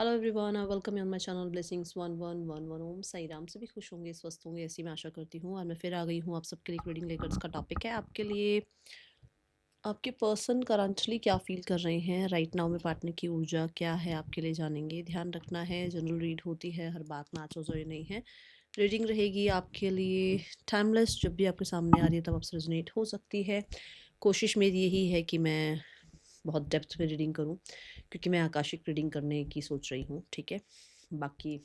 Hello everyone, welcome you on my channel blessings 1111 ओम साई राम। सभी खुश होंगे, स्वस्थ होंगे, ऐसी मैं आशा करती हूँ। और मैं फिर आ गई हूँ आप सबके लिए रीडिंग लेकर। इसका टॉपिक है आपके लिए, आपके पर्सन करंटली क्या फील कर रहे हैं राइट नाउ में, पार्टनर की ऊर्जा क्या है आपके लिए जानेंगे। ध्यान रखना है, जनरल रीड होती है, हर बात मैच हो जाए नहीं है। रीडिंग रहेगी आपके लिए टाइमलेस, जब भी आपके सामने आ रही है तब आपसे रेजोनेट हो सकती है। कोशिश मेरी यही है कि मैं बहुत डेप्थ में रीडिंग करूं, क्योंकि मैं आकाशिक रीडिंग करने की सोच रही हूँ। ठीक है, बाकी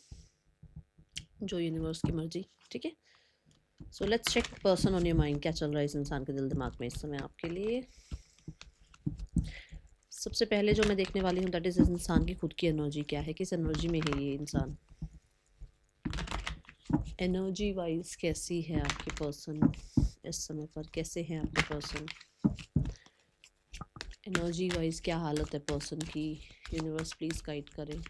जो यूनिवर्स की मर्जी। ठीक है, so let's check person on your mind, क्या चल रहा है इस इंसान के दिल दिमाग में इस समय आपके लिए। सबसे पहले जो मैं देखने वाली हूँ दैट इज इस इंसान की खुद की एनर्जी क्या है, किस एनर्जी में है ये इंसान। एनर्जी वाइज कैसी है आपके पर्सन इस समय पर, कैसे हैं आपके पर्सन। एनर्जी वाइज क्या हालत है पर्सन की, यूनिवर्स प्लीज गाइड करें।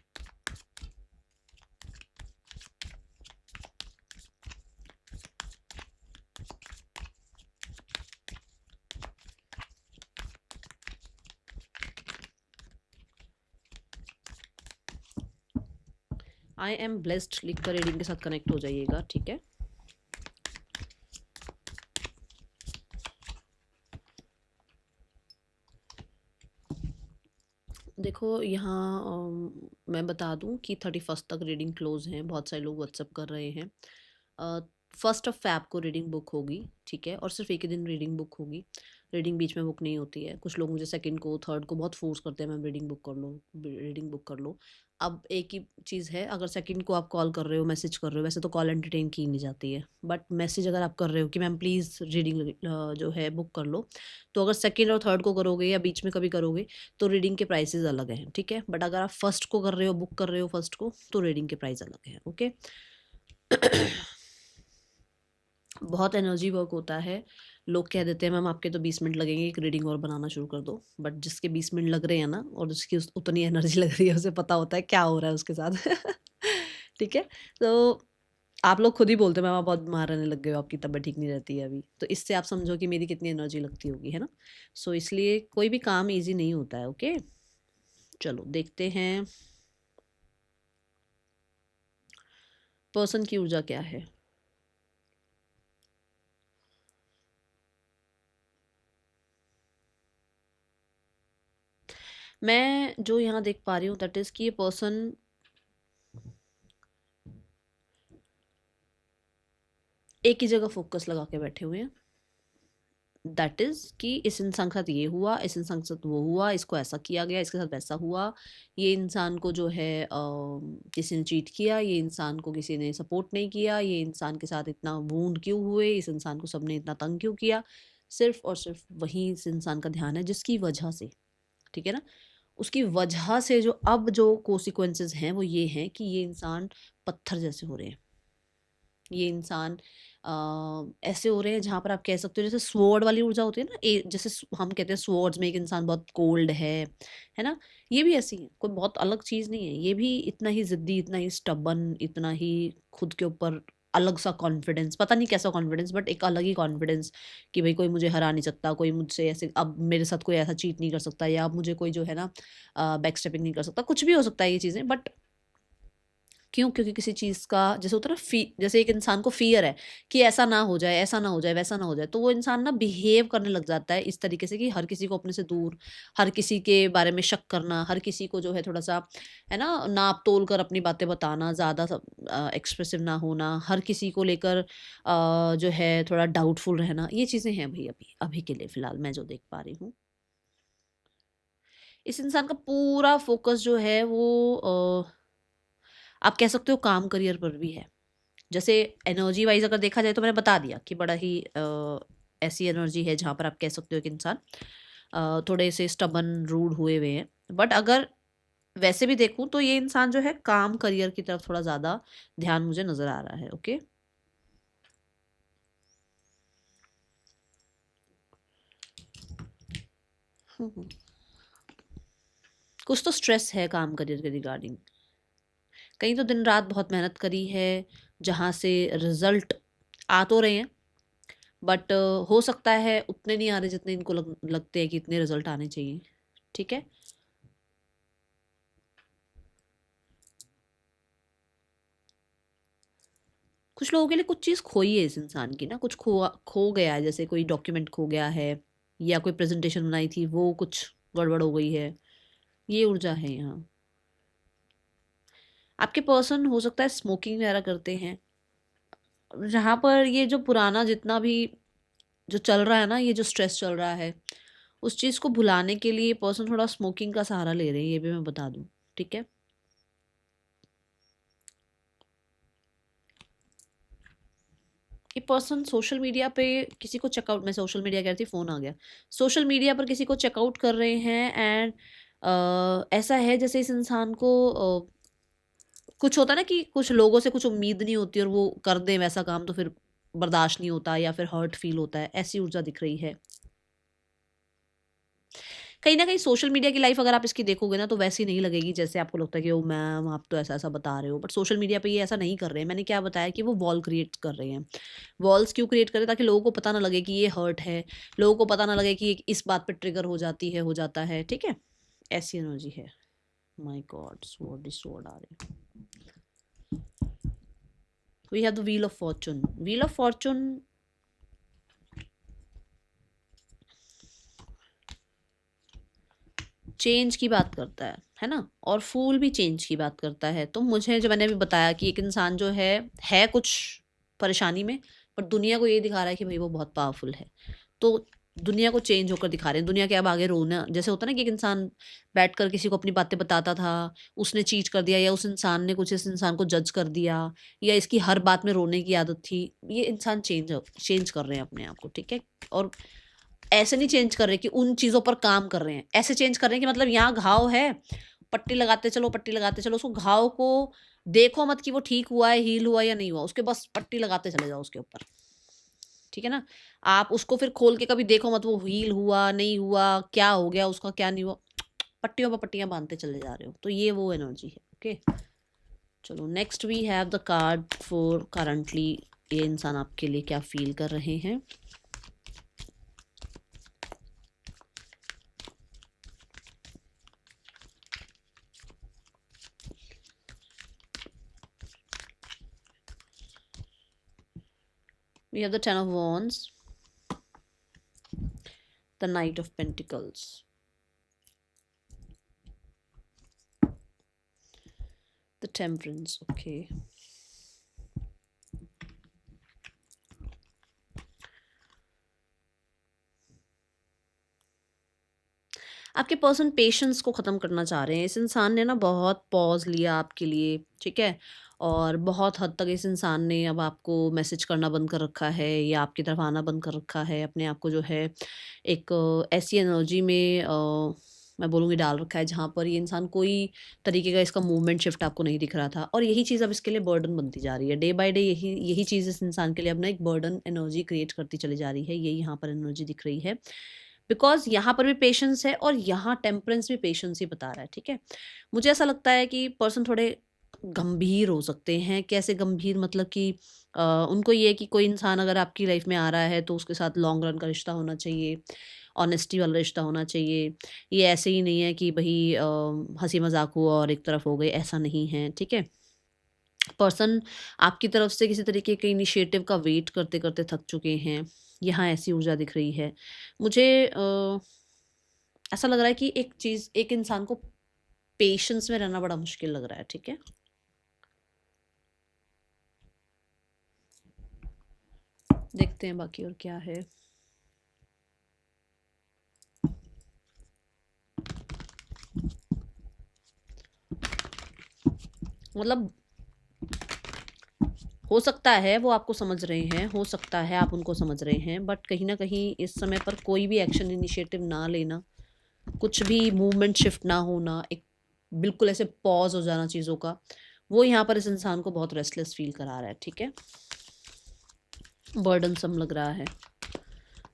आई एम ब्लेस्ड लिखकर रीडिंग के साथ कनेक्ट हो जाइएगा। ठीक है, देखो यहाँ मैं बता दूं कि 31 तक रीडिंग क्लोज है। बहुत सारे लोग व्हाट्सअप कर रहे हैं। 1 फैब को रीडिंग बुक होगी। ठीक है, और सिर्फ एक ही दिन रीडिंग बुक होगी, रीडिंग बीच में बुक नहीं होती है। कुछ लोग मुझे सेकंड को, थर्ड को बहुत फोर्स करते हैं, मैम रीडिंग बुक कर लो, रीडिंग बुक कर लो। अब एक ही चीज़ है, अगर सेकंड को आप कॉल कर रहे हो, मैसेज कर रहे हो, वैसे तो कॉल एंटरटेन की नहीं जाती है, बट मैसेज अगर आप कर रहे हो कि मैम प्लीज़ रीडिंग जो है बुक कर लो, तो अगर सेकंड और थर्ड को करोगे या बीच में कभी करोगे तो रीडिंग के प्राइसेस अलग हैं। ठीक है, बट अगर आप फर्स्ट को कर रहे हो, बुक कर रहे हो फर्स्ट को, तो रीडिंग के प्राइस अलग हैं। ओके। बहुत एनर्जी वर्क होता है। लोग कह देते हैं मैम आपके तो 20 मिनट लगेंगे, एक रीडिंग और बनाना शुरू कर दो, बट जिसके 20 मिनट लग रहे हैं ना, और उसकी उतनी एनर्जी लग रही है, उसे पता होता है क्या हो रहा है उसके साथ। ठीक है, तो आप लोग खुद ही बोलते हैं मैम आप बहुत बीमार रहने लग गए हो, आपकी तबीयत ठीक नहीं रहती है अभी, तो इससे आप समझो कि मेरी कितनी एनर्जी लगती होगी, है ना। सो इसलिए कोई भी काम ईजी नहीं होता है। ओके, चलो देखते हैं पर्सन की ऊर्जा क्या है। मैं जो यहाँ देख पा रही हूँ दैट इज कि ये पर्सन एक ही जगह फोकस लगा के बैठे हुए हैं। दैट इज कि इस इंसान के साथ ये हुआ, इस इंसान के साथ वो हुआ, इसको ऐसा किया गया, इसके साथ वैसा हुआ, ये इंसान को जो है किसी ने चीट किया, ये इंसान को किसी ने सपोर्ट नहीं किया, ये इंसान के साथ इतना वूंड क्यों हुए, इस इंसान को सबने इतना तंग क्यों किया। सिर्फ और सिर्फ वही इस इंसान का ध्यान है जिसकी वजह से, ठीक है ना, उसकी वजह से जो अब जो कोसिक्वेंसेस हैं वो ये हैं कि ये इंसान पत्थर जैसे हो रहे हैं। ये इंसान ऐसे हो रहे हैं जहाँ पर आप कह सकते हो जैसे स्वॉर्ड वाली ऊर्जा होती है ना, जैसे हम कहते हैं स्वॉर्ड्स में एक इंसान बहुत कोल्ड है ना। ये भी ऐसी है, कोई बहुत अलग चीज़ नहीं है। ये भी इतना ही जिद्दी, इतना ही स्टबन, इतना ही खुद के ऊपर अलग सा कॉन्फिडेंस, पता नहीं कैसा कॉन्फिडेंस, बट एक अलग ही कॉन्फिडेंस कि भाई कोई मुझे हरा नहीं सकता, कोई मुझसे ऐसे अब मेरे साथ कोई ऐसा चीट नहीं कर सकता, या अब मुझे कोई जो है ना बैक स्टेपिंग नहीं कर सकता। कुछ भी हो सकता है ये चीज़ें, बट क्यों? क्योंकि किसी चीज़ का जैसे होता है ना, जैसे एक इंसान को फ़ियर है कि ऐसा ना हो जाए, ऐसा ना हो जाए, वैसा ना हो जाए, तो वो इंसान ना बिहेव करने लग जाता है इस तरीके से कि हर किसी को अपने से दूर, हर किसी के बारे में शक करना, हर किसी को जो है थोड़ा-सा, है ना, नाप-तोल कर अपनी बातें बताना, ज़्यादा एक्सप्रेसिव ना होना, हर किसी को लेकर जो है थोड़ा डाउटफुल रहना, ये चीज़ें हैं भई अभी, अभी के लिए फ़िलहाल मैं जो देख पा रही हूँ। इस इंसान का पूरा फ़ोकस जो है वो आप कह सकते हो काम करियर पर भी है। जैसे एनर्जी वाइज अगर देखा जाए तो मैंने बता दिया कि बड़ा ही ऐसी एनर्जी है जहाँ पर आप कह सकते हो कि इंसान थोड़े से स्टबन रूड हुए हुए हैं। बट अगर वैसे भी देखूं तो ये इंसान जो है काम करियर की तरफ थोड़ा ज़्यादा ध्यान मुझे नज़र आ रहा है। ओके, कुछ तो स्ट्रेस है काम करियर के रिगार्डिंग। कहीं तो दिन रात बहुत मेहनत करी है, जहाँ से रिजल्ट आ तो रहे हैं, बट हो सकता है उतने नहीं आ रहे जितने इनको लगते हैं कि इतने रिजल्ट आने चाहिए। ठीक है, कुछ लोगों के लिए कुछ चीज़ खोई है इस इंसान की ना, कुछ खो गया है, जैसे कोई डॉक्यूमेंट खो गया है या कोई प्रेजेंटेशन बनाई थी वो कुछ गड़बड़ हो गई है, ये ऊर्जा है यहाँ। आपके पर्सन हो सकता है स्मोकिंग वगैरह करते हैं, जहाँ पर ये जो पुराना जितना भी जो चल रहा है ना, ये जो स्ट्रेस चल रहा है, उस चीज़ को भुलाने के लिए पर्सन थोड़ा स्मोकिंग का सहारा ले रहे हैं, ये भी मैं बता दूँ, ठीक है। ये पर्सन सोशल मीडिया पे किसी को चेकआउट, मैं सोशल मीडिया कह रही थी, फ़ोन आ गया, सोशल मीडिया पर किसी को चेकआउट कर रहे हैं एंड ऐसा है जैसे इस इंसान को कुछ होता है ना कि कुछ लोगों से कुछ उम्मीद नहीं होती और वो कर दें वैसा काम तो फिर बर्दाश्त नहीं होता या फिर हर्ट फील होता है, ऐसी ऊर्जा दिख रही है। कहीं न कहीं सोशल मीडिया की लाइफ़ अगर आप इसकी देखोगे ना तो वैसी नहीं लगेगी जैसे आपको लगता है कि ओह मैम आप तो ऐसा-ऐसा बता रहे हो। बट सोशल मीडिया पे ये ऐसा नहीं कर रहे हैं। मैंने क्या बताया कि वो वॉल क्रिएट कर रहे हैं। वॉल्स क्यों क्रिएट कर रहे हैं? ताकि लोगों को पता ना लगे कि ये हर्ट है, लोगों को पता ना लगे कि इस बात पे ट्रिगर हो जाती है, हो जाता है, ठीक है? ऐसी एनर्जी है। My God! स्वॉर्ड आ रहे हैं। We have the wheel of fortune. Wheel of fortune change की बात करता है ना? और फूल भी चेंज की बात करता है। तो मुझे जो मैंने अभी बताया कि एक इंसान जो है कुछ परेशानी में, पर दुनिया को ये दिखा रहा है कि भई वो बहुत पावरफुल है। तो दुनिया को चेंज होकर दिखा रहे हैं। दुनिया के अब आगे रोना, जैसे होता है ना कि एक इंसान बैठकर किसी को अपनी बातें बताता था, उसने चीट कर दिया या उस इंसान ने कुछ इस इंसान को जज कर दिया या इसकी हर बात में रोने की आदत थी। ये इंसान चेंज कर रहे हैं अपने आप को, ठीक है? और ऐसे नहीं चेंज कर रहे कि उन चीज़ों पर काम कर रहे हैं। ऐसे चेंज कर रहे हैं कि मतलब यहाँ घाव है, पट्टी लगाते चलो, उसको घाव को देखो मत कि वो ठीक हुआ है, हील हुआ या नहीं हुआ, उसके बस पट्टी लगाते चले जाओ उसके ऊपर, ठीक है ना? आप उसको फिर खोल के कभी देखो मत वो हील हुआ, नहीं हुआ, क्या हो गया उसका, क्या नहीं हुआ, पट्टियों पे पट्टियाँ बाँधते चले जा रहे हो। तो ये वो एनर्जी है, ओके? चलो next we have the card for currently, ये इंसान आपके लिए क्या फ़ील कर रहे हैं? We have the Ten of Wands, the Knight of Pentacles, the Temperance, okay. आपके पर्सन पेशेंस को ख़त्म करना चाह रहे हैं। इस इंसान ने ना बहुत पॉज़ लिया आपके लिए, ठीक है? और बहुत हद तक इस इंसान ने अब आपको मैसेज करना बंद कर रखा है या आपकी तरफ आना बंद कर रखा है। अपने आप को जो है एक ऐसी एनर्जी में मैं बोलूँगी डाल रखा है जहाँ पर ये इंसान कोई तरीके का इसका मूवमेंट शिफ्ट आपको नहीं दिख रहा था और यही चीज़ अब इसके लिए बर्डन बनती जा रही है। डे बाय डे यही यही चीज़ इस इंसान के लिए अब ना एक बर्डन एनर्जी क्रिएट करती चली जा रही है। यही यहाँ पर एनर्जी दिख रही है। बिकॉज़ यहाँ पर भी पेशेंस है और यहाँ टेम्परेंस भी पेशेंस ही बता रहा है, ठीक है? मुझे ऐसा लगता है कि पर्सन थोड़े गंभीर हो सकते हैं। कैसे गंभीर? मतलब कि उनको ये है कि कोई इंसान अगर आपकी लाइफ़ में आ रहा है तो उसके साथ लॉन्ग रन का रिश्ता होना चाहिए, ऑनेस्टी वाला रिश्ता होना चाहिए। ये ऐसे ही नहीं है कि भई हँसी-मज़ाक हुआ और एक तरफ हो गए, ऐसा नहीं है, ठीक है? पर्सन आपकी तरफ से किसी तरीके के इनिशिएटिव का वेट करते-करते थक चुके हैं। यहाँ ऐसी ऊर्जा दिख रही है। मुझे ऐसा लग रहा है कि एक इंसान को पेशेंस में रहना बड़ा मुश्किल लग रहा है, ठीक है? देखते हैं बाकी और क्या है। मतलब हो सकता है वो आपको समझ रहे हैं, हो सकता है आप उनको समझ रहे हैं, बट कहीं न कहीं इस समय पर कोई भी एक्शन इनिशिएटिव ना लेना, कुछ भी मूवमेंट शिफ्ट ना होना, एक बिल्कुल ऐसे पॉज़ हो जाना चीज़ों का, वो यहाँ पर इस इंसान को बहुत रेस्टलेस फ़ील करा रहा है, ठीक है? बर्डनसम लग रहा है।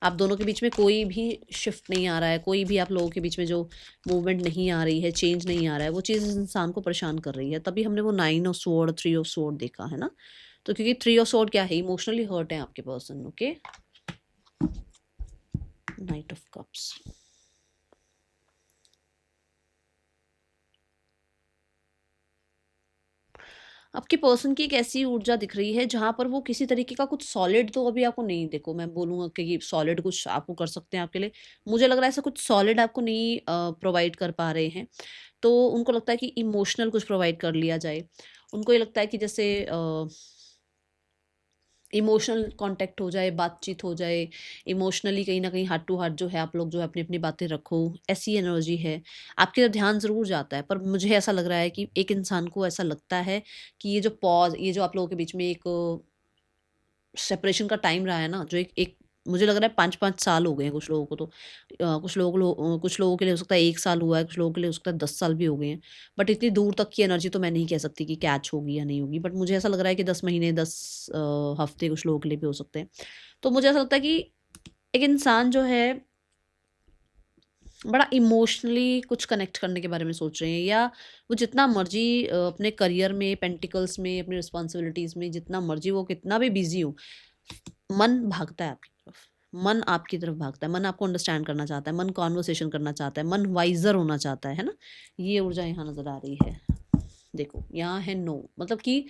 आप दोनों के बीच में कोई भी शिफ्ट नहीं आ रहा है, कोई भी आप लोगों के बीच में जो मूवमेंट नहीं आ रही है, चेंज नहीं आ रहा है, वो चीज़ इस इंसान को परेशान कर रही है। तभी हमने वो 9 ऑफ स्वॉर्ड, 3 ऑफ स्वॉर्ड देखा, है ना? तो क्योंकि 3 ऑफ स्वॉर्ड क्या है? इमोशनली हर्ट है आपके person, okay? Night of cups. आपके पर्सन की एक ऐसी ऊर्जा दिख रही है जहाँ पर वो किसी तरीके का कुछ सॉलिड तो अभी आपको नहीं, देखो मैं बोलूँगा कि सॉलिड कुछ आपको कर सकते हैं आपके लिए, मुझे लग रहा है ऐसा कुछ सॉलिड आपको नहीं प्रोवाइड कर पा रहे हैं। तो उनको लगता है कि इमोशनल कुछ प्रोवाइड कर लिया जाए। उनको ये लगता है कि जैसे इमोशनल कांटेक्ट हो जाए, बातचीत हो जाए, इमोशनली कहीं न कहीं हार्ट टू हार्ट जो है आप लोग जो है अपनी-अपनी बातें रखो, ऐसी एनर्जी है। आपकी तरफ ध्यान ज़रूर जाता है, पर मुझे ऐसा लग रहा है कि एक इंसान को ऐसा लगता है कि ये जो पॉज़, ये जो आप लोगों के बीच में एक सेपरेशन का टाइम रहा है ना, जो एक एक मुझे लग रहा है 5-5 साल हो गए हैं कुछ लोगों को तो। कुछ लोगों के लिए हो सकता है 1 साल हुआ है, कुछ लोगों के लिए हो सकता है 10 साल भी हो गए हैं। बट इतनी दूर तक की एनर्जी तो मैं नहीं कह सकती कि कैच होगी या नहीं होगी। बट मुझे ऐसा लग रहा है कि 10 महीने, 10 हफ्ते कुछ लोगों के लिए भी हो सकते हैं। तो मुझे ऐसा लगता है कि एक इंसान जो है बड़ा इमोशनली कुछ कनेक्ट करने के बारे में सोच रहे हैं, या वो जितना मर्जी अपने करियर में, पेंटिकल्स में, अपनी रिस्पॉन्सिबिलिटीज़ में जितना मर्जी वो कितना भी बिजी हो, मन भागता है आपकी तरफ। मन आपकी तरफ भागता है, मन आपको अंडरस्टैंड करना चाहता है, मन कॉन्वर्सेशन करना चाहता है, मन वाइज़र होना चाहता है ना? ये ऊर्जा यहाँ नज़र आ रही है। देखो, यहाँ है नो, मतलब कि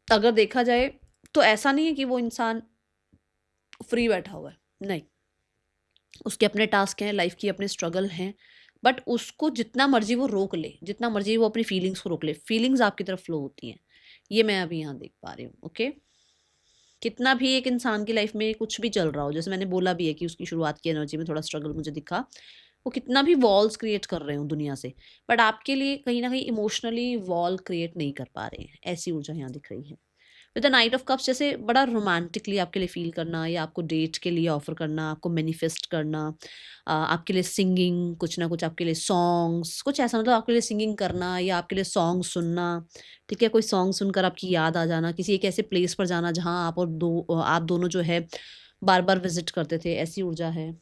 अगर देखा जाए तो ऐसा नहीं है कि वो इंसान फ्री बैठा हुआ है, नहीं। उसके अपने टास्क हैं, लाइफ़ की अपने स्ट्रगल हैं, बट उसको जितना मर्ज़ी वो रोक ले, जितना मर्ज़ी वो अपनी फीलिंग्स को रोक ले, फीलिंग्स आपकी तरफ फ्लो होती हैं। ये मैं अभी यहाँ देख पा रही हूँ, ओके? कितना भी एक इंसान की लाइफ में कुछ भी चल रहा हो, जैसे मैंने बोला भी है कि उसकी शुरुआत की एनर्जी में थोड़ा स्ट्रगल मुझे दिखा, वो कितना भी वॉल्स क्रिएट कर रहे हो दुनिया से, बट आपके लिए कहीं ना कहीं इमोशनली वॉल क्रिएट नहीं कर पा रहे हैं, ऐसी ऊर्जा यहाँ दिख रही है। With the night of cups जैसे बड़ा रोमांटिकली आपके लिए फील करना, या आपको डेट के लिए ऑफर करना, आपको मैनिफेस्ट करना, आपके लिए सिंगिंग, कुछ ना कुछ आपके लिए सॉन्ग्स, कुछ ऐसा, मतलब आपके लिए सिंगिंग करना या आपके लिए सॉन्ग सुनना। ठीक है, कोई सॉन्ग सुनकर आपकी याद आ जाना, किसी एक ऐसे प्लेस पर जाना जहाँ आप दोनों जो है बार बार विजिट करते थे, ऐसी ऊर्जा है।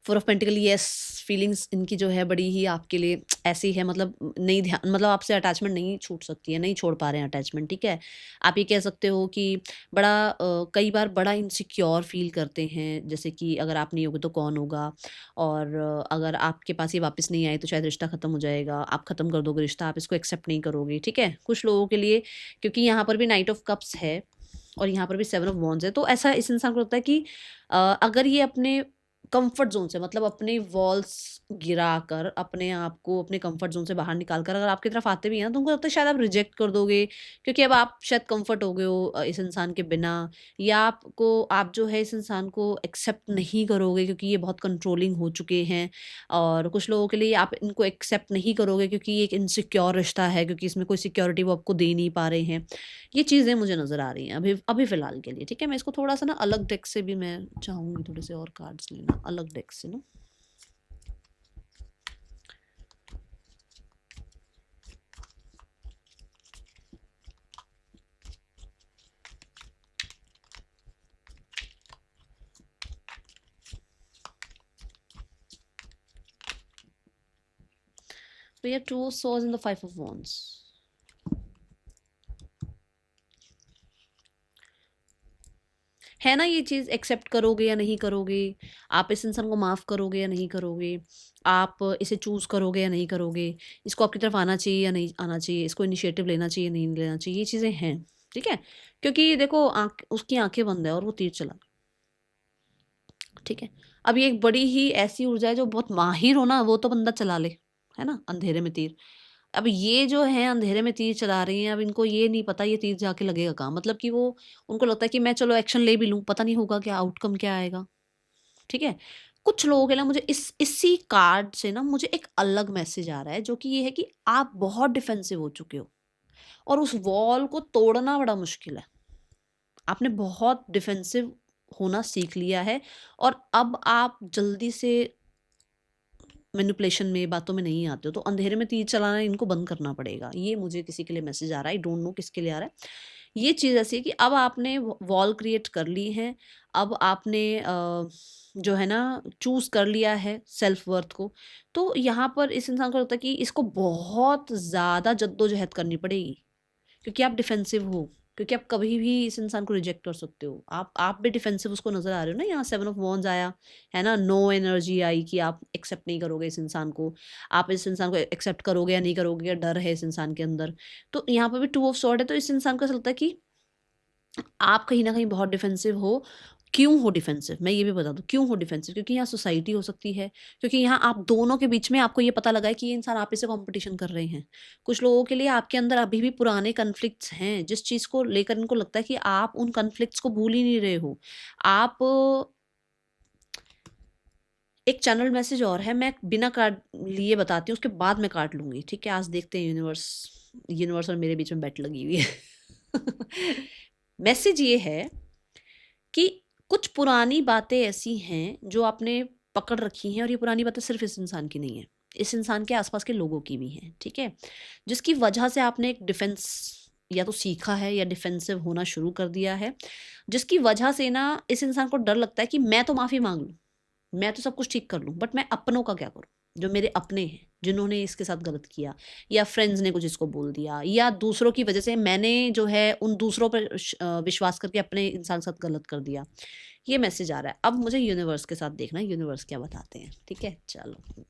Four of pentacle, yes, feelings इनकी जो है बड़ी ही आपके लिए ऐसी है, मतलब नहीं ध्यान, मतलब आपसे अटैचमेंट नहीं छूट सकती है, नहीं छोड़ पा रहे हैं अटैचमेंट। ठीक है, आप ये कह सकते हो कि बड़ा कई बार बड़ा इनसिक्योर फील करते हैं, जैसे कि अगर आप नहीं होगे तो कौन होगा, और अगर आपके पास ये वापस नहीं आए तो शायद रिश्ता ख़त्म हो जाएगा, आप ख़त्म कर दोगे रिश्ता, आप इसको एक्सेप्ट नहीं करोगे। ठीक है, कुछ लोगों के लिए, क्योंकि यहाँ पर भी नाइट ऑफ कप्स है और यहाँ पर भी सेवन ऑफ वॉन्ड्स है, तो ऐसा इस इंसान को लगता है कि अगर ये अपने कंफर्ट ज़ोन से, मतलब अपने वॉल्स गिराकर, अपने आप को अपने कंफर्ट ज़ोन से बाहर निकाल कर अगर आपकी तरफ आते भी हैं ना, तो उनको लगता है शायद आप रिजेक्ट कर दोगे, क्योंकि अब आप शायद कंफर्ट हो गए हो इस इंसान के बिना, या आप जो है इस इंसान को एक्सेप्ट नहीं करोगे क्योंकि ये बहुत कंट्रोलिंग हो चुके हैं, और कुछ लोगों के लिए आप इनको एक्सेप्ट नहीं करोगे क्योंकि ये एक इनसिक्योर रिश्ता है, क्योंकि इसमें कोई सिक्योरिटी वो आपको दे नहीं पा रहे हैं। ये चीज़ें मुझे नज़र आ रही हैं अभी अभी फ़िलहाल के लिए। ठीक है, मैं इसको थोड़ा-सा ना अलग डेक से भी मैं चाहूँगी थोड़े से और कार्ड्स लेना, अलग डेक से ना। We have two of swords and the five of wands. है ना, ये चीज़ एक्सेप्ट करोगे या नहीं करोगे, आप इस इंसान को माफ़ करोगे या नहीं करोगे, आप इसे चूज़ करोगे या नहीं करोगे, इसको आपकी तरफ आना चाहिए या नहीं आना चाहिए, इसको इनिशिएटिव लेना चाहिए, नहीं लेना चाहिए, ये चीज़ें हैं। ठीक है, क्योंकि देखो उसकी आंखें बंद है और वो तीर चला। ठीक है, अब ये एक बड़ी ही ऐसी ऊर्जा है, जो बहुत माहिर हो ना वो तो बंदा चला ले, है ना, अंधेरे में तीर। अब ये जो है अंधेरे में तीर चला रही हैं, अब इनको ये नहीं पता ये तीर जाके लगेगा कहाँ, मतलब कि वो, उनको लगता है कि मैं चलो एक्शन ले भी लूँ, पता नहीं होगा क्या आउटकम क्या आएगा। ठीक है, कुछ लोगों के लिए मुझे इसी कार्ड से ना मुझे एक अलग मैसेज आ रहा है, जो कि ये है कि आप बहुत डिफेंसिव हो चुके हो और उस वॉल को तोड़ना बड़ा मुश्किल है। आपने बहुत डिफेंसिव होना सीख लिया है और अब आप जल्दी से मैनिपुलेशन में, बातों में नहीं आते हो, तो अंधेरे में तीर चलाना इनको बंद करना पड़ेगा। ये मुझे किसी के लिए मैसेज आ रहा है, आई डोंट नो किसके लिए आ रहा है। ये चीज़ ऐसी है कि अब आपने वॉल क्रिएट कर ली है, अब आपने जो है ना चूज़ कर लिया है सेल्फ वर्थ को, तो यहाँ पर इस इंसान को लगता है कि इसको बहुत ज़्यादा जद्दोजहद करनी पड़ेगी, क्योंकि आप डिफेंसिव हो। क्योंकि आप कभी भी इस इंसान को रिजेक्ट कर सकते हो। आप भी डिफेंसिव उसको नज़र आ रहे हो ना, यहाँ 7 ऑफ वॉन्ड्स आया, है ना? नो एनर्जी आई कि आप एक्सेप्ट नहीं करोगे इस इंसान को, आप इस इंसान को एक्सेप्ट करोगे या नहीं करोगे, या डर है इस इंसान के अंदर। तो यहाँ पर भी 2 ऑफ स्वॉर्ड है, तो इस इंसान को ऐसा लगता है कि आप कहीं न कहीं बहुत डिफेंसिव हो। क्यों हो डिफेंसिव? मैं ये भी बता दूँ, क्यों हो डिफेंसिव? क्योंकि यहाँ सोसाइटी हो सकती है, क्योंकि यहाँ आप दोनों के बीच में आपको ये पता लगा है कि ये इंसान आप ही से कॉम्पिटिशन कर रहे हैं। कुछ लोगों के लिए आपके अंदर अभी भी पुराने कॉन्फ्लिक्ट्स हैं, जिस चीज़ को लेकर इनको लगता है कि आप उन कॉन्फ्लिक्ट्स को भूल ही नहीं रहे हो। आप एक चैनल मैसेज और है, मैं बिना कार्ड लिए बताती हूँ, उसके बाद मैं काट लूँगी, ठीक है? आज देखते हैं यूनिवर्स और मेरे बीच में बेट लगी हुई है। मैसेज ये है कि कुछ पुरानी बातें ऐसी हैं जो आपने पकड़ रखी हैं, और ये पुरानी बातें सिर्फ इस इंसान की नहीं है, इस इंसान के आसपास के लोगों की भी हैं, ठीक है? जिसकी वजह से आपने एक डिफेंस या तो सीखा है या डिफेंसिव होना शुरू कर दिया है, जिसकी वजह से ना इस इंसान को डर लगता है कि मैं तो माफ़ी मांग लूँ, मैं तो सब कुछ ठीक कर लूँ, बट मैं अपनों का क्या करूँ, जो मेरे अपने हैं, जिन्होंने इसके साथ गलत किया, या फ्रेंड्स ने कुछ इसको बोल दिया, या दूसरों की वजह से मैंने जो है उन दूसरों पर विश्वास करके अपने इंसान के साथ गलत कर दिया। ये मैसेज आ रहा है। अब मुझे यूनिवर्स के साथ देखना है, यूनिवर्स क्या बताते हैं, ठीक है? चलो,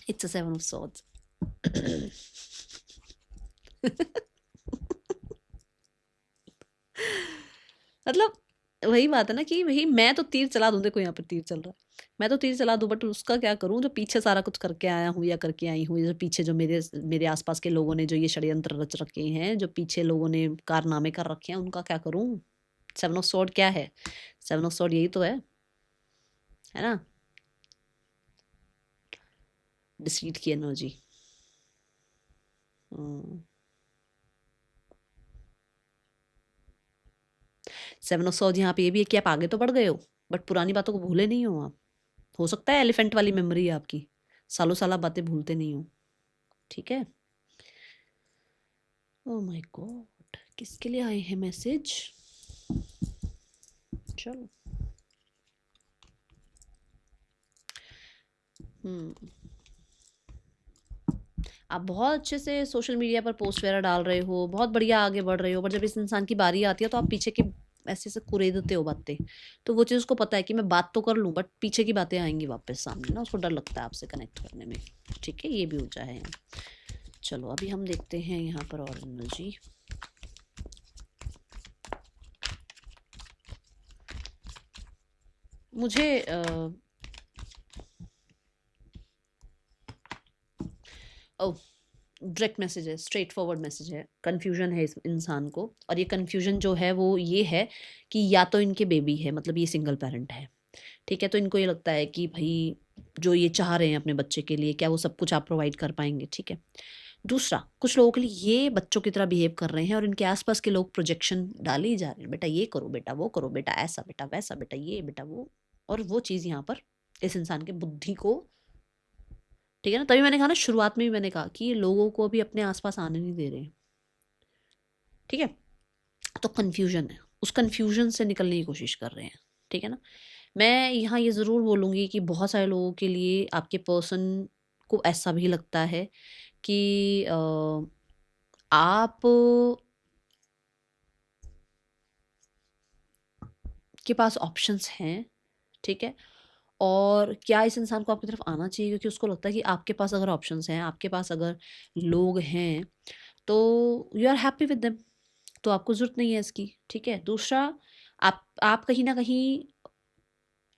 इट्स अ 7 ऑफ सॉर्ड्स। मतलब वही बात है ना कि वही, मैं तो तीर चला दूँ, देखो यहाँ पर तीर चल रहा है, मैं तो तीर चला दूँ, बट उसका क्या करूँ जो पीछे सारा कुछ करके आया हूँ या करके आई हूँ, जो पीछे जो मेरे आसपास के लोगों ने जो ये षड्यंत्र रच रखे हैं, जो पीछे लोगों ने कारनामे कर रखे हैं, उनका क्या करूँ? 7 ऑफ सॉर्ड क्या है? 7 ऑफ सॉर्ड यही तो है ना? डिसीट की एनर्जी। सेवन ऑफ सॉर्ड यहाँ पे ये भी है कि आप आगे तो बढ़ गए हो, बट पुरानी बातों को भूले नहीं हो आप। हो सकता है एलिफेंट वाली मेमोरी है आपकी, सालों साल आप बातें भूलते नहीं हो, ठीक है? ओह माय गॉड, किसके लिए आए हैं मैसेज? चलो, आप बहुत अच्छे से सोशल मीडिया पर पोस्ट वगैरह डाल रहे हो, बहुत बढ़िया आगे बढ़ रहे हो, बट जब इस इंसान की बारी आती है तो आप पीछे के ऐसे ऐसे कुरेदते हो बातें। तो वो चीज़ उसको पता है कि मैं बात तो कर लूँ, बट पीछे की बातें आएंगी वापस सामने ना, उसको डर लगता है आपसे कनेक्ट करने में, ठीक है? ये भी ऊर्जा है यहाँ। चलो, अभी हम देखते हैं यहाँ पर और एनर्जी। मुझे डायरेक्ट मैसेज है, स्ट्रेट फॉरवर्ड मैसेज है, कन्फ्यूजन है इस इंसान को, और ये कन्फ्यूजन जो है वो ये है कि या तो इनके बेबी है, मतलब ये सिंगल पेरेंट है, ठीक है? तो इनको ये लगता है कि भाई जो ये चाह रहे हैं अपने बच्चे के लिए, क्या वो सब कुछ आप प्रोवाइड कर पाएंगे, ठीक है? दूसरा, कुछ लोगों के लिए ये बच्चों की तरह बिहेव कर रहे हैं, और इनके आसपास के लोग प्रोजेक्शन डाले ही जा रहे हैं, बेटा ये करो, बेटा वो करो, बेटा ऐसा, बेटा वैसा, बेटा ये, बेटा वो, और वो चीज़ यहाँ पर इस इंसान के बुद्धि को, ठीक है ना? तभी मैंने कहा ना, शुरुआत में भी मैंने कहा कि ये लोगों को भी अपने आसपास आने नहीं दे रहे हैं, ठीक है? तो कन्फ्यूजन है, उस कन्फ्यूजन से निकलने की कोशिश कर रहे हैं, ठीक है ना? मैं यहाँ ये ज़रूर बोलूँगी कि बहुत सारे लोगों के लिए आपके पर्सन को ऐसा भी लगता है कि आप के पास ऑप्शंस हैं, ठीक है? और क्या इस इंसान को आपकी तरफ आना चाहिए, क्योंकि उसको लगता है कि आपके पास अगर ऑप्शंस हैं, आपके पास अगर लोग हैं, तो you are happy with them, तो आपको ज़रूरत नहीं है इसकी, ठीक है? दूसरा, आप कहीं न कहीं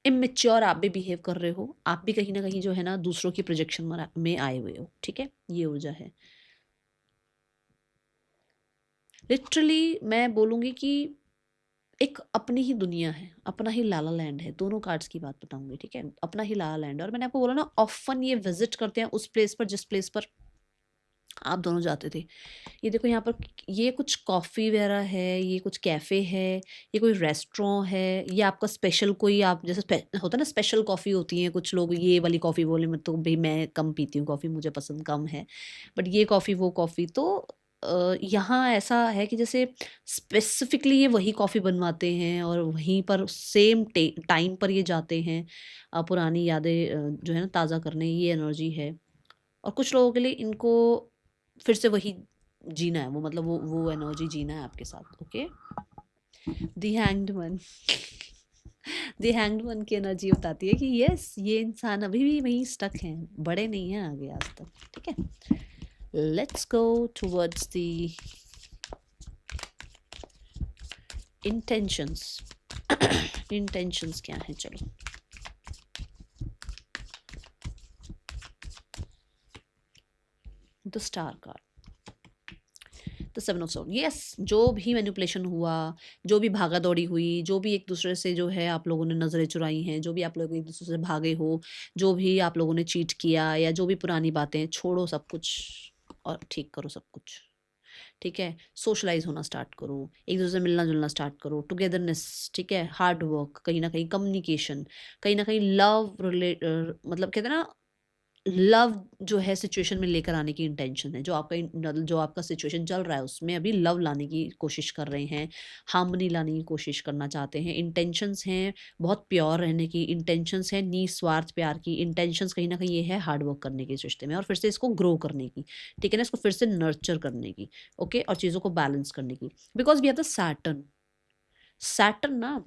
इमैच्योर आप भी बिहेव कर रहे हो, आप भी कहीं न कहीं जो है ना दूसरों की प्रोजेक्शन में आए हुए हो, ठीक है? ये ऊर्जा है। लिटरली मैं बोलूँगी कि एक अपनी ही दुनिया है, अपना ही लाला लैंड है, दोनों कार्ड्स की बात बताऊँगी, ठीक है? अपना ही लाला लैंड है, और मैंने आपको बोला ना, ऑफ़न ये विज़िट करते हैं उस प्लेस पर जिस प्लेस पर आप दोनों जाते थे। ये देखो यहाँ पर, ये कुछ कॉफ़ी वगैरह है, ये कुछ कैफ़े है, ये कोई रेस्टोरेंट है, ये आपका स्पेशल कोई, आप जैसे होता है ना स्पेशल कॉफ़ी होती है, कुछ लोग ये वाली कॉफ़ी बोले, मैं तो भाई मैं कम पीती हूँ कॉफ़ी, मुझे पसंद कम है, बट ये कॉफ़ी वो कॉफ़ी तो यहाँ ऐसा है कि जैसे स्पेसिफिकली ये वही कॉफ़ी बनवाते हैं, और वहीं पर सेम टाइम पर ये जाते हैं पुरानी यादें जो है ना ताज़ा करने, ये एनर्जी है। और कुछ लोगों के लिए इनको फिर से वही जीना है, वो मतलब वो एनर्जी जीना है आपके साथ। ओके, दी हैंग्ड वन दी हैंग्ड वन की एनर्जी बताती है कि यस, ये इंसान अभी भी वहीं स्टक हैं, बड़े नहीं हैं आगे आज तक। ठीक है, let's go towards the intentions. Intentions क्या है, चलो। The star card, the seven of sword. Yes, जो भी मैनिपुलेशन हुआ, जो भी भागा दौड़ी हुई, जो भी एक दूसरे से जो है आप लोगों ने नज़रें चुराई हैं, जो भी आप लोग एक दूसरे से भागे हो, जो भी आप लोगों ने चीट किया, या जो भी पुरानी बातें, छोड़ो सब कुछ और ठीक करो सब कुछ। ठीक है, सोशलाइज होना स्टार्ट करो, एक दूसरे से मिलना जुलना स्टार्ट करो, टुगेदरनेस। ठीक है, हार्ड वर्क, कहीं ना कहीं कम्युनिकेशन, कहीं ना कहीं लव मतलब कहते हैं ना, लव जो है सिचुएशन में लेकर आने की इंटेंशन है। जो आपका सिचुएशन चल रहा है उसमें अभी लव लाने की कोशिश कर रहे हैं, हार्मनी लाने की कोशिश करना चाहते हैं। इंटेंशंस हैं बहुत प्योर रहने की, इंटेंशंस हैं निस्वार्थ प्यार की, इंटेंशंस कहीं ना कहीं ये है हार्ड वर्क करने के इस रिश्ते में, और फिर से इसको ग्रो करने की। ठीक है ना, इसको फिर से नर्चर करने की। ओके, और चीज़ों को बैलेंस करने की, because we have the Saturn. Saturn ना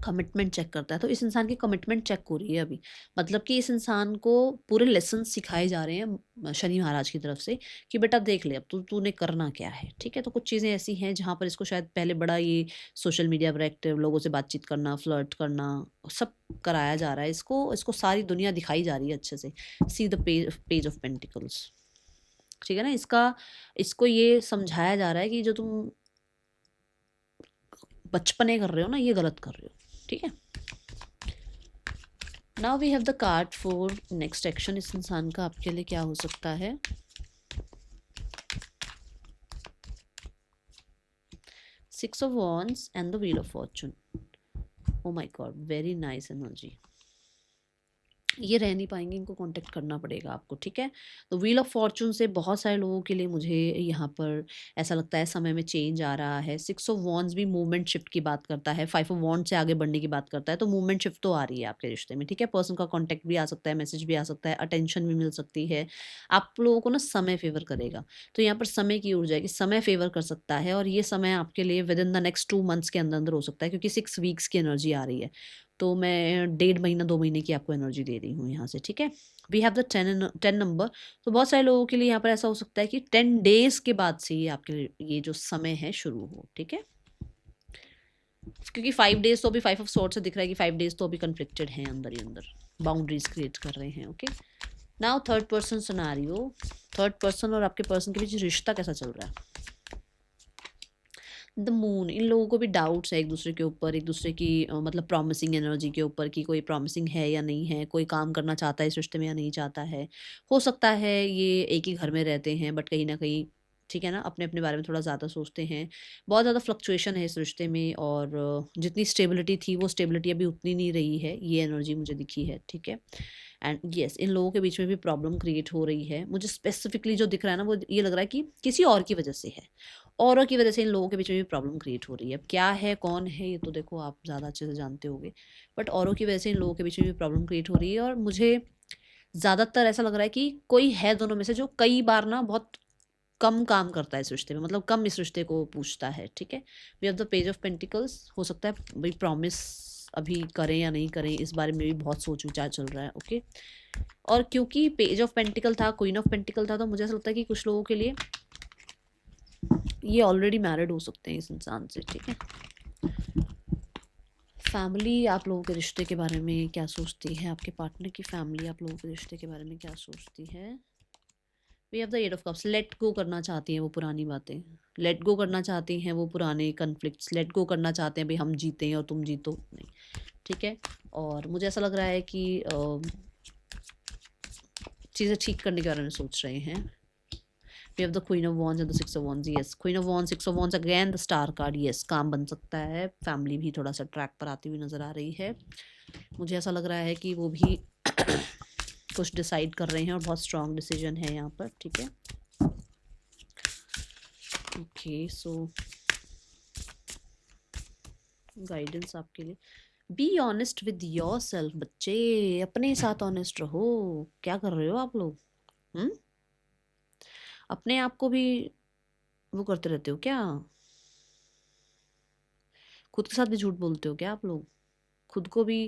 कमिटमेंट चेक करता है, तो इस इंसान की कमिटमेंट चेक हो रही है अभी। मतलब कि इस इंसान को पूरे लेसन सिखाए जा रहे हैं शनि महाराज की तरफ से कि बेटा देख ले, अब तूने करना क्या है। ठीक है, तो कुछ चीज़ें ऐसी हैं जहाँ पर इसको शायद पहले बड़ा ये सोशल मीडिया पर एक्टिव, लोगों से बातचीत करना, फ्लर्ट करना, सब कराया जा रहा है इसको। इसको सारी दुनिया दिखाई जा रही है अच्छे से। See the page of pentacles. ठीक है ना, इसको ये समझाया जा रहा है कि जो तुम बचपने कर रहे हो ना, ये गलत कर रहे हो। ठीक है, now we have the card for next action. इस इंसान का आपके लिए क्या हो सकता है। Six of wands and the wheel of fortune. Oh my God, very nice energy. ये रह नहीं पाएंगे, इनको कांटेक्ट करना पड़ेगा आपको। ठीक है, तो व्हील ऑफ फॉर्चून से बहुत सारे लोगों के लिए मुझे यहाँ पर ऐसा लगता है समय में चेंज आ रहा है। सिक्स ऑफ वॉन्ड्स भी मूवमेंट शिफ्ट की बात करता है, फाइव ऑफ वॉन्ड से आगे बढ़ने की बात करता है, तो मूवमेंट शिफ्ट तो आ रही है आपके रिश्ते में। ठीक है, पर्सन का कॉन्टैक्ट भी आ सकता है, मैसेज भी आ सकता है, अटेंशन भी मिल सकती है। आप लोगों को ना समय फेवर करेगा, तो यहाँ पर समय की ऊर्जा है कि समय फेवर कर सकता है, और ये समय आपके लिए with in the next 2 months के अंदर अंदर हो सकता है, क्योंकि 6 वीक्स की एनर्जी आ रही है। तो मैं 1.5 महीना 2 महीने की आपको एनर्जी दे रही हूँ यहाँ से। ठीक है, वी हैव द 10 नंबर। तो बहुत सारे लोगों के लिए यहाँ पर ऐसा हो सकता है कि 10 डेज के बाद से ये आपके लिए ये जो समय है शुरू हो। ठीक है, क्योंकि 5 डेज तो अभी 5 ऑफ सॉर्ड्स से दिख रहा है कि 5 डेज तो अभी कन्फ्लिक्टेड हैं अंदर ही अंदर, बाउंड्रीज क्रिएट कर रहे हैं। Okay, now third person scenario. Third person और आपके पर्सन के बीच रिश्ता कैसा चल रहा है। द मून, इन लोगों को भी डाउट्स है एक दूसरे के ऊपर, एक दूसरे की मतलब प्रॉमिसिंग एनर्जी के ऊपर, कि कोई प्रॉमिसिंग है या नहीं है, कोई काम करना चाहता है इस रिश्ते में या नहीं चाहता है। हो सकता है ये एक ही घर में रहते हैं, बट कहीं ना कहीं ठीक है ना, अपने अपने बारे में थोड़ा ज़्यादा सोचते हैं। बहुत ज़्यादा फ्लक्चुएशन है इस रिश्ते में, और जितनी स्टेबिलिटी थी वो स्टेबिलिटी अभी उतनी नहीं रही है, ये एनर्जी मुझे दिखी है। ठीक है, एंड यस, इन लोगों के बीच में भी प्रॉब्लम क्रिएट हो रही है। मुझे स्पेसिफिकली जो दिख रहा है ना, वो ये लग रहा है कि किसी और की वजह से है, औरों की वजह से इन लोगों के बीच में भी प्रॉब्लम क्रिएट हो रही है। अब क्या है, कौन है, ये तो देखो आप ज़्यादा अच्छे से जानते होगे, बट औरों की वजह से इन लोगों के बीच में भी प्रॉब्लम क्रिएट हो रही है। और मुझे ज़्यादातर ऐसा लग रहा है कि कोई है दोनों में से जो कई बार ना बहुत कम काम करता है इस रिश्ते में, मतलब कम इस रिश्ते को पूछता है। ठीक है, we have the page of pentacles. हो सकता है भाई प्रॉमिस अभी करें या नहीं करें, इस बारे में भी बहुत सोच विचार चल रहा है। ओके, और क्योंकि पेज ऑफ पेंटिकल था, क्वीन ऑफ पेंटिकल था, तो मुझे ऐसा लगता है कि कुछ लोगों के लिए ये ऑलरेडी मैरिड हो सकते हैं इस इंसान से। ठीक है, फैमिली आप लोगों के रिश्ते के बारे में क्या सोचती है, आपके पार्टनर की फैमिली आप लोगों के रिश्ते के बारे में क्या सोचती है। We have the eight of cups. Let go करना चाहती हैं वो पुरानी बातें, लेट गो करना चाहती हैं वो पुराने कन्फ्लिक्ट्स, लेट गो करना चाहते हैं भाई हम जीते और तुम जीतो नहीं। ठीक है, और मुझे ऐसा लग रहा है कि चीज़ें ठीक करने के बारे में सोच रहे हैं। We have the Queen of Wands and the Six of Wands. Yes, Queen of Wands, Six of Wands, again the Star card. Yes, काम बन सकता है, फैमिली भी थोड़ा सा ट्रैक पर आती हुई नजर आ रही है। मुझे ऐसा लग रहा है कि वो भी कुछ डिसाइड कर रहे हैं, और बहुत स्ट्रॉन्ग डिसीजन है यहाँ पर। ठीक है, ओके, सो गाइडेंस आपके लिए, be honest with your self. बच्चे अपने साथ ऑनेस्ट रहो। क्या कर रहे हो आप लोग। अपने आप को भी वो करते रहते हो क्या? खुद के साथ भी झूठ बोलते हो क्या आप लोग? खुद को भी,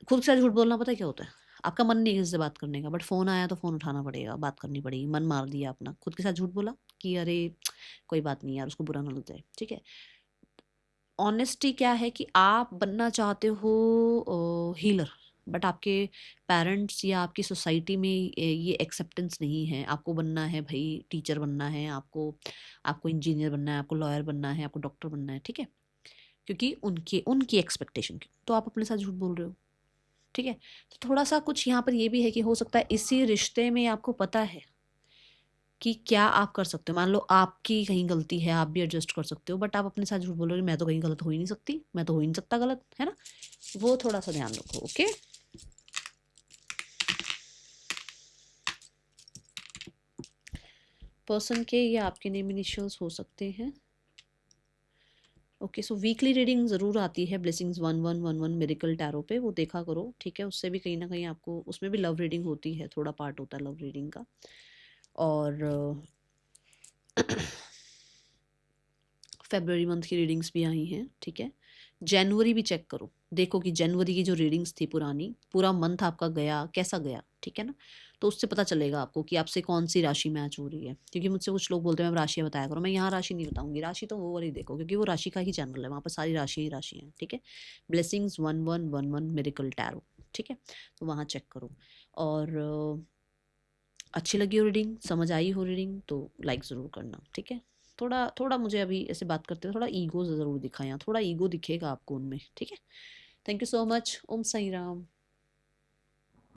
खुद के साथ झूठ बोलना पता है क्या होता है? आपका मन नहीं है किसी से बात करने का, बट फ़ोन आया तो फ़ोन उठाना पड़ेगा, बात करनी पड़ेगी, मन मार दिया अपना, खुद के साथ झूठ बोला कि अरे कोई बात नहीं यार, उसको बुरा ना लग जाए, ठीक है। ऑनेस्टी क्या है कि आप बनना चाहते हो हीलर, बट आपके पेरेंट्स या आपकी सोसाइटी में ये एक्सेप्टेंस नहीं है। आपको बनना है भाई, टीचर बनना है आपको, आपको इंजीनियर बनना है, आपको लॉयर बनना है, आपको डॉक्टर बनना है, ठीक है, क्योंकि उनकी उनकी एक्सपेक्टेशन की तो आप अपने साथ झूठ बोल रहे हो, ठीक है। तो थोड़ा सा कुछ यहाँ पर ये भी है कि हो सकता है इसी रिश्ते में आपको पता है कि क्या आप कर सकते हो। मान लो आपकी कहीं गलती है, आप भी एडजस्ट कर सकते हो, बट आप अपने साथ झूठ बोलोगे मैं तो कहीं गलत हो ही नहीं सकती, मैं तो हो ही नहीं सकता गलत, है ना। वो थोड़ा सा ध्यान रखो, ओके। पर्सन के या आपके नेम इनिशियल्स हो सकते हैं। ओके, सो वीकली रीडिंग ज़रूर आती है ब्लेसिंग्स 1111 मिरेकल टैरो पे, वो देखा करो, ठीक है। उससे भी कहीं ना कहीं आपको, उसमें भी लव रीडिंग होती है, थोड़ा पार्ट होता है लव रीडिंग का। और फेब्रुअरी मंथ की रीडिंग्स भी आई हैं, ठीक है। जनवरी भी चेक करो, देखो कि जनवरी की जो रीडिंग्स थी पुरानी, पूरा मंथ आपका गया कैसा गया, ठीक है ना। तो उससे पता चलेगा आपको कि आपसे कौन सी राशि मैच हो रही है, क्योंकि मुझसे कुछ लोग बोलते हैं मैम राशियाँ बताया करो, मैं यहाँ राशि नहीं बताऊंगी, राशि तो वो वाली देखो, क्योंकि वो राशि का ही चैनल है, वहाँ पर सारी राशि ही राशि हैं, ठीक है। ब्लेसिंग्स 1111 मिरेकल टैरो, ठीक है, तो वहाँ चेक करो। और अच्छी लगी हो रीडिंग, समझ आई हो रीडिंग, तो लाइक ज़रूर करना, ठीक है। थोड़ा थोड़ा मुझे अभी ऐसे बात करते हैं, थोड़ा ईगो ज़रूर दिखा, यहाँ थोड़ा ईगो दिखेगा आपको उनमें, ठीक है। Thank you so much. Om Sai Ram.